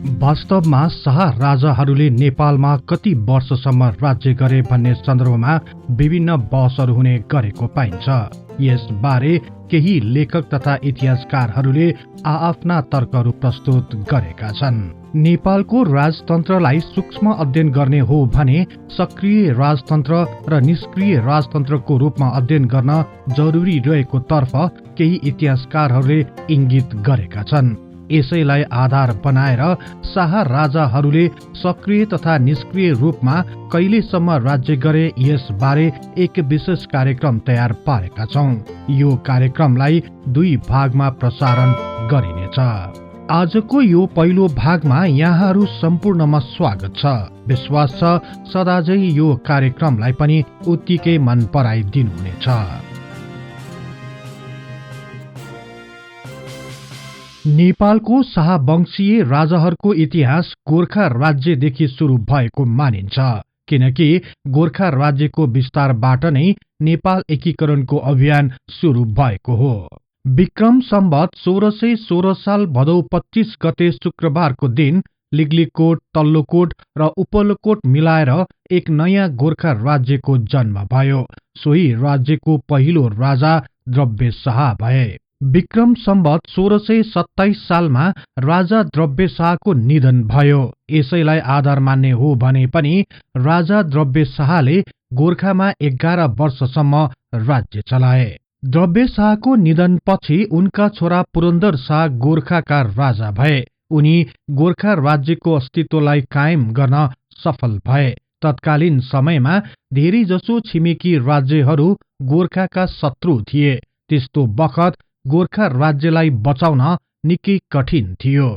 वास्तवमा शाह राजाहरूले नेपालमा कति वर्षसम्म राज्य गरे भन्ने सन्दर्भमा विभिन्न बहसहरू हुने गरेको पाइन्छ। यसबारे केही लेखक तथा इतिहासकारहरूले आआफ्ना तर्कहरू प्रस्तुत गरेका छन्। नेपालको राजतन्त्रलाई सूक्ष्म अध्ययन गर्ने हो भने सक्रिय राजतन्त्र र निष्क्रिय राजतन्त्रको रूपमा अध्ययन गर्न जरुरी रहेको तर्फ केही इतिहासकारहरूले इङ्गित गरेका छन्। यसैलाई आधार बनाएर शाह राजाहरूले सक्रिय तथा निष्क्रिय रूपमा कहिलेसम्म राज्य गरे यसबारे एक विशेष कार्यक्रम तयार पारेका छौं। यो कार्यक्रमलाई 2 भागमा प्रसारण गरिनेछ। आजको यो पहिलो भागमा यहाँहरू सम्पूर्णमा स्वागत छ। विश्वास छ सदाझै यो कार्यक्रमलाई पनि उत्तिकै मन पराइदिनुहुनेछ। नेपालको शाहवंशीय राजाहरूको इतिहास गोर्खा राज्यदेखि सुरु भएको मानिन्छ, किनकि गोर्खा राज्यको विस्तारबाट नै नेपाल एकीकरणको अभियान सुरु भएको हो। विक्रम सम्वत 1616 साल भदौ 25 गते शुक्रबारको दिन लिग्लिकोट, तल्लोकोट र उपल्लोकोट मिलाएर एक नयाँ गोर्खा राज्यको जन्म भयो। सोही राज्यको पहिलो राजा द्रव्य शाह भए। विक्रम सम्वत 1627 सालमा राजा द्रव्य शाहको निधन भयो। यसैलाई आधार मान्ने हो भने पनि राजा द्रव्य शाहले गोर्खामा 11 वर्षसम्म राज्य चलाए। द्रव्य शाहको निधनपछि उनका छोरा पुरन्दर शाह गोर्खाका राजा भए। उनी गोर्खा राज्यको अस्तित्वलाई कायम गर्न सफल भए। तत्कालीन समयमा धेरैजसो छिमेकी राज्यहरू गोर्खाका शत्रु थिए। त्यस्तो बखत गोर्खा राज्यलाई बचाउन निकै कठिन थियो।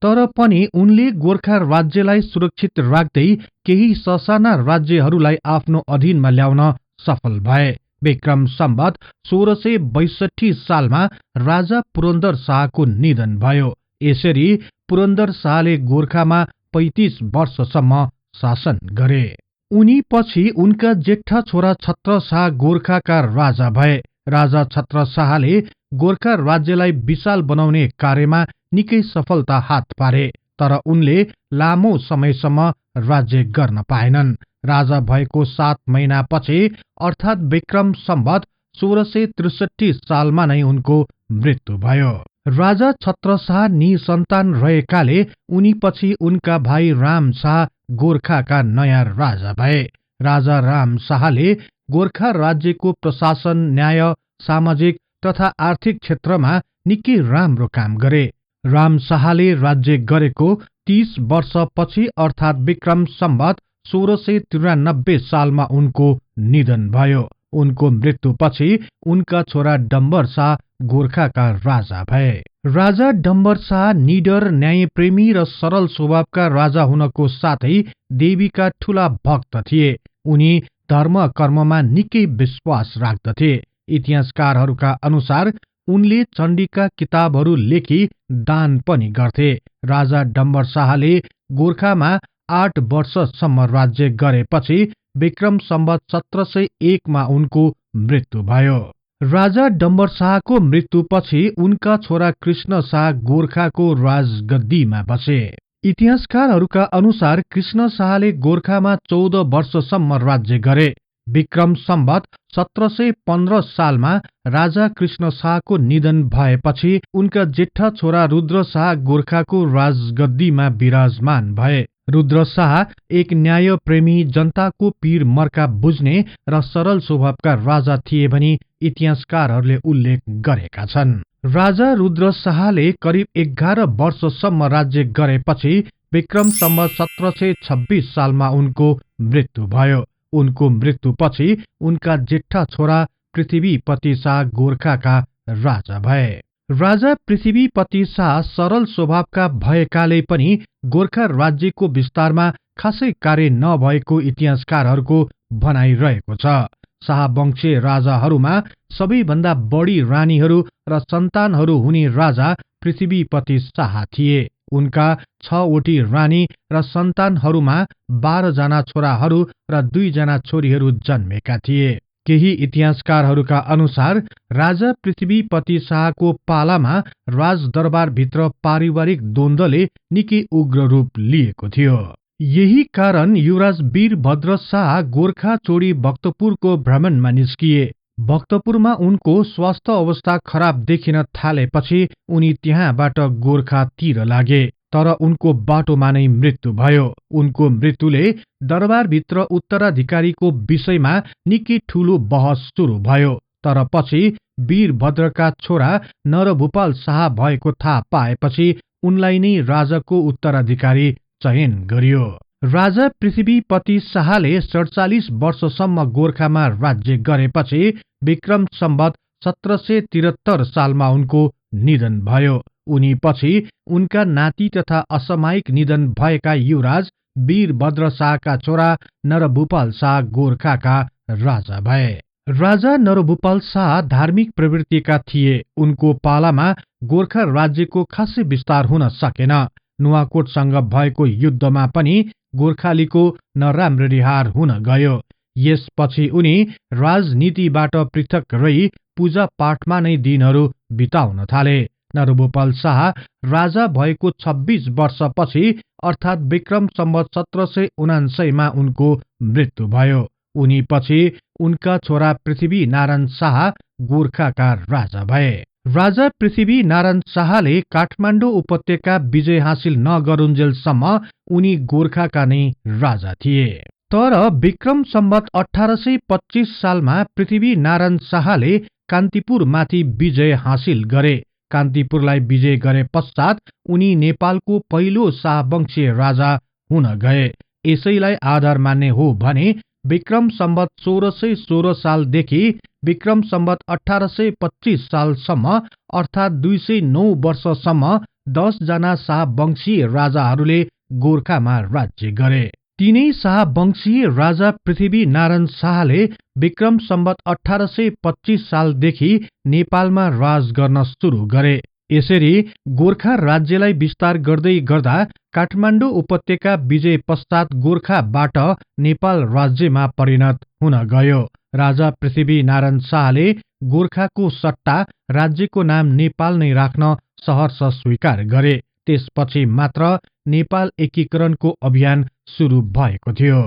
तर पनि उनले गोर्खा राज्यलाई सुरक्षित राख्दै केही ससाना राज्यहरूलाई आफ्नो अधीनमा ल्याउन सफल भए। विक्रम सम्वत 1662 सालमा राजा पुरन्दर शाहको निधन भयो। यसरी पुरन्दर शाहले गोर्खामा 35 वर्षसम्म शासन गरे। उनी पछि उनका जेठा छोरा छत्र शाह गोर्खाका राजा भए। राजा छत्र शाहले गोर्खा राज्यलाई विशाल बनाउने कार्यमा निकै सफलता हात पारे, तर उनले लामो समयसम्म राज्य गर्न पाएनन्। राजा भएको 7 महिनापछि अर्थात् विक्रम सम्वत 1663 सालमा नै उनको मृत्यु भयो। राजा छत्र शाह निसन्तान रहेकाले उनी पछि उनका भाइ राम शाह गोर्खाका नयाँ राजा भए। राजा राम शाहले गोर्खा राज्यको प्रशासन, न्याय, सामाजिक तथा आर्थिक क्षेत्रमा निकै राम्रो काम गरे। राम शाहले राज्य गरेको 30 वर्षपछि अर्थात् विक्रम सम्वत 1693 सालमा उनको निधन भयो। उनको मृत्युपछि उनका छोरा डम्बर शाह गोर्खाका राजा भए। राजा डम्बर शाह निडर, न्यायप्रेमी र सरल स्वभावका राजा हुनको साथै देवीका ठूला भक्त थिए। उनी धर्म कर्ममा निकै विश्वास राख्दथे। इतिहासकारहरूका अनुसार उनले चण्डीका किताबहरू लेखी दान पनि गर्थे। राजा डम्बर शाहले गोर्खामा 8 वर्षसम्म राज्य गरेपछि विक्रम सम्वत 1701 मा उनको मृत्यु भयो। राजा डम्बर शाहको मृत्युपछि उनका छोरा कृष्ण शाह गोर्खाको राजगद्दीमा बसे। इतिहासकारहरूका अनुसार कृष्ण शाहले गोर्खामा 14 वर्षसम्म राज्य गरे। विक्रम सम्वत 1715 सालमा राजा कृष्ण शाहको निधन भएपछि उनका जेठा छोरा रुद्र शाह गोर्खाको राजगद्दीमा विराजमान भए। रुद्र शाह एक न्यायप्रेमी, जनताको पीर मर्का बुझ्ने र सरल स्वभावका राजा थिए भनी इतिहासकारहरूले उल्लेख गरेका छन्। राजा रुद्र शाहले करिब 11 वर्षसम्म राज्य गरेपछि विक्रम सम्वत 1726 सालमा उनको मृत्यु भयो। उनको मृत्युपछि उनका जेठा छोरा पृथ्वीपति शाह गोर्खाका राजा भए। राजा पृथ्वीपति शाह सरल स्वभावका भएकाले पनि गोर्खा राज्यको विस्तारमा खासै कार्य नभएको इतिहासकारहरूको भनाइरहेको छ। शाहवंशीय राजाहरूमा सबैभन्दा बढी रानीहरू र सन्तानहरू हुने राजा पृथ्वीपति शाह थिए। उनका 6वटी रानी र सन्तानहरूमा 12 जना छोराहरू र 2 जना छोरीहरू जन्मेका थिए। केही इतिहासकारहरूका अनुसार राजा पृथ्वीपति शाहको पालामा राजदरबारभित्र पारिवारिक द्वन्द्वले निकै उग्र रूप लिएको थियो। यही कारण युवराज वीरभद्र शाह गोर्खा छोडी भक्तपुरको भ्रमणमा निस्किए। भक्तपुरमा उनको स्वास्थ्य अवस्था खराब देखिन थालेपछि उनी त्यहाँबाट गोर्खातिर लागे, तर उनको बाटोमा नै मृत्यु भयो। उनको मृत्युले दरबारभित्र उत्तराधिकारीको विषयमा निकै ठूलो बहस सुरु भयो, तर पछि वीरभद्रका छोरा नरभूपाल शाह भएको थाहा पाएपछि उनलाई नै राजाको उत्तराधिकारी चयन गरियो। राजा पृथ्वीपति शाहले 47 वर्षसम्म गोर्खामा राज्य गरेपछि विक्रम सम्वत 1773 सालमा उनको निधन भयो। उनी पछि उनका नाति तथा असामयिक निधन भएका युवराज वीरभद्र शाहका छोरा नरभूपाल शाह गोर्खाका राजा भए। राजा नरभूपाल शाह धार्मिक प्रवृत्तिका थिए। उनको पालामा गोर्खा राज्यको खासै विस्तार हुन सकेन। नुवाकोटसँग भएको युद्धमा पनि गोर्खालीको नराम्ररी हार हुन गयो। यसपछि उनी राजनीतिबाट पृथक रही पूजा पाठमा नै दिनहरू बिताउन थाले। नरभूपाल शाह राजा भएको 26 वर्षपछि अर्थात विक्रम सम्वत 1779 मा उनको मृत्यु भयो। उनी पछि उनका छोरा पृथ्वी नारायण शाह गोर्खाका राजा भए। राजा पृथ्वी नारायण शाहले काठमाडौँ उपत्यका विजय हासिल नगरुन्जेलसम्म उनी गोर्खाका नै राजा थिए। तर विक्रम सम्वत 1825 सालमा पृथ्वी नारायण शाहले कान्तिपुरमाथि विजय हासिल गरे। कान्तिपुरलाई विजय गरे पश्चात उनी नेपालको पहिलो शाहवंशीय राजा हुन गए। यसैलाई आधार मान्ने हो भने विक्रम सम्वत 1616 सालदेखि विक्रम सम्वत 1825 सालसम्म अर्थात 209 वर्षसम्म 10 जना शाहवंशीय राजाहरूले गोर्खामा राज्य गरे। तीनै शाहवंशीय राजा पृथ्वी नारायण शाहले विक्रम सम्वत 1825 सालदेखि नेपालमा राज गर्न सुरु गरे। यसरी गोर्खा राज्यलाई विस्तार गर्दै गर्दा काठमाडौँ उपत्यका विजय पश्चात गोर्खाबाट नेपाल राज्यमा परिणत हुन गयो। राजा पृथ्वी नारायण शाहले गोर्खाको सट्टा राज्यको नाम नेपाल नै राख्न सहर्ष स्वीकार गरे। त्यसपछि मात्र नेपाल एकीकरणको अभियान सुरु भएको थियो।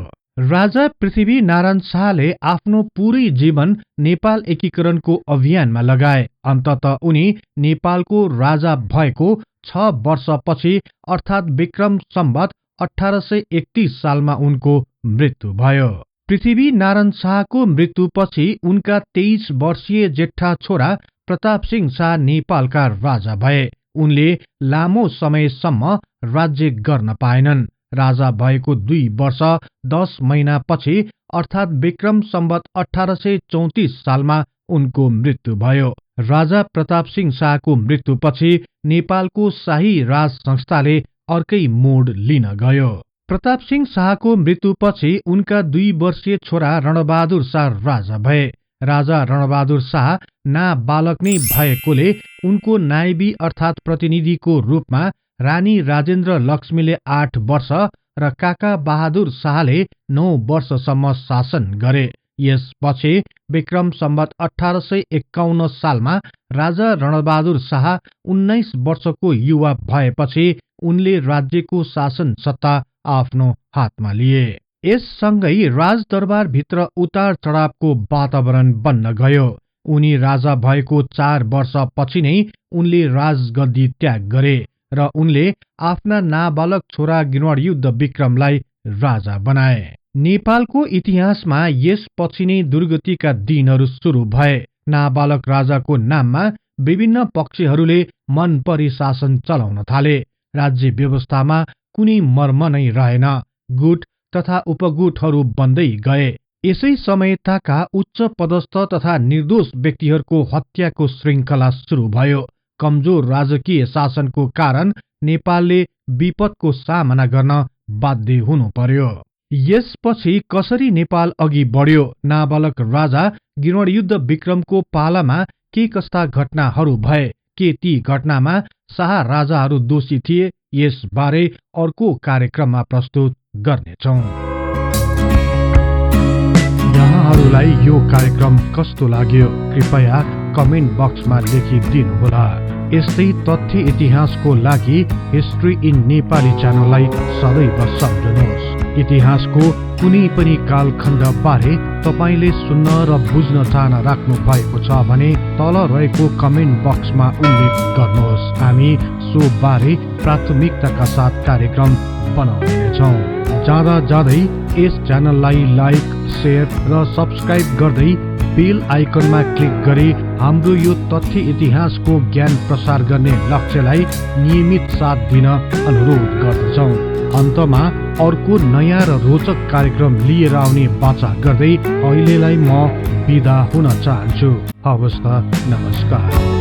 राजा पृथ्वी नारायण शाहले आफ्नो पूरै जीवन नेपाल एकीकरणको अभियानमा लगाए। अन्ततः उनी नेपालको राजा भएको 6 वर्षपछि अर्थात विक्रम सम्वत 1831 सालमा उनको मृत्यु भयो। पृथ्वी नारायण शाहको मृत्युपछि उनका 23 वर्षीय जेठा छोरा प्रताप सिंह शाह नेपालका राजा भए। उनले लामो समयसम्म राज्य गर्न पाएनन्। राजा भएको 2 वर्ष 10 महिनापछि अर्थात विक्रम सम्वत 1834 सालमा उनको मृत्यु भयो। राजा प्रताप सिंह शाहको मृत्युपछि नेपालको शाही राज संस्थाले अर्कै मोड लिन गयो। प्रताप सिंह शाहको मृत्युपछि उनका 2 वर्षीय छोरा रणबहादुर शाह राजा भए। राजा रणबहादुर शाह नाबालक नै भएकोले उनको नायबी अर्थात प्रतिनिधिको रूपमा रानी राजेन्द्र लक्ष्मीले 8 वर्ष र काका बहादुर शाहले 9 वर्षसम्म शासन गरे। यसपछि विक्रम सम्वत 1851 सालमा राजा रणबहादुर शाह 19 वर्षको युवा भएपछि उनले राज्यको शासन सत्ता आफ्नो हातमा लिए। यससँगै राजदरबारभित्र उतार चढावको वातावरण बन्न गयो। उनी राजा भएको 4 वर्षपछि नै उनले राजगद्दी त्याग गरे र उनले आफ्ना नाबालक छोरा गिर्वाणयुद्ध विक्रमलाई राजा बनाए। नेपालको इतिहासमा यसपछि नै दुर्गतिका दिनहरू सुरु भए। नाबालक राजाको नाममा विभिन्न पक्षहरूले मन परी शासन चलाउन थाले। राज्य व्यवस्थामा कुनै मर्म नै रहेन। गुट तथा उपगुटहरू बन्दै गए। यसै समयताका उच्च पदस्थ तथा निर्दोष व्यक्तिहरूको हत्याको श्रृङ्खला सुरु भयो। कमजोर राजकीय शासनको कारण नेपालले विपदको सामना गर्न बाध्य हुनु पर्यो। यसपछि कसरी नेपाल अघि बढ्यो, नाबालक राजा गिर्वाणयुद्ध विक्रमको पालामा के कस्ता घटनाहरू भए, के ती घटनामा शाह राजाहरू दोषी थिए, यसबारे अर्को कार्यक्रममा प्रस्तुत गर्नेछौं। तपाईहरूलाई यो कार्यक्रम कस्तो लाग्यो कृपया कमेन्ट बक्समा लेखिदिनुहोला। यस्तै तथ्य इतिहासको लागि हिस्ट्री इन नेपाली च्यानललाई सदैव सम्झनुहोस्। इतिहासको कुनै पनि कालखण्ड बारे तपाईले सुन्न र बुझ्न चाहना राख्नु भएको छ भने तल रहेको कमेन्ट बक्समा उल्लेख गर्नुहोस्। हामी सो बारे प्राथमिकताका साथ कार्यक्रम बनाउनेछौँ। जाँदा जाँदै यस च्यानललाई लाइक, शेयर र सब्स्क्राइब गर्दै बेल आइकनमा क्लिक गरी हाम्रो यो तथ्य इतिहासको ज्ञान प्रसार गर्ने लक्ष्यलाई नियमित साथ दिन अनुरोध गर्दछौँ। अन्तमा अर्को नयाँ र रोचक कार्यक्रम लिएर आउने बाचा गर्दै अहिलेलाई म बिदा हुन चाहन्छु। हवस् त, नमस्कार।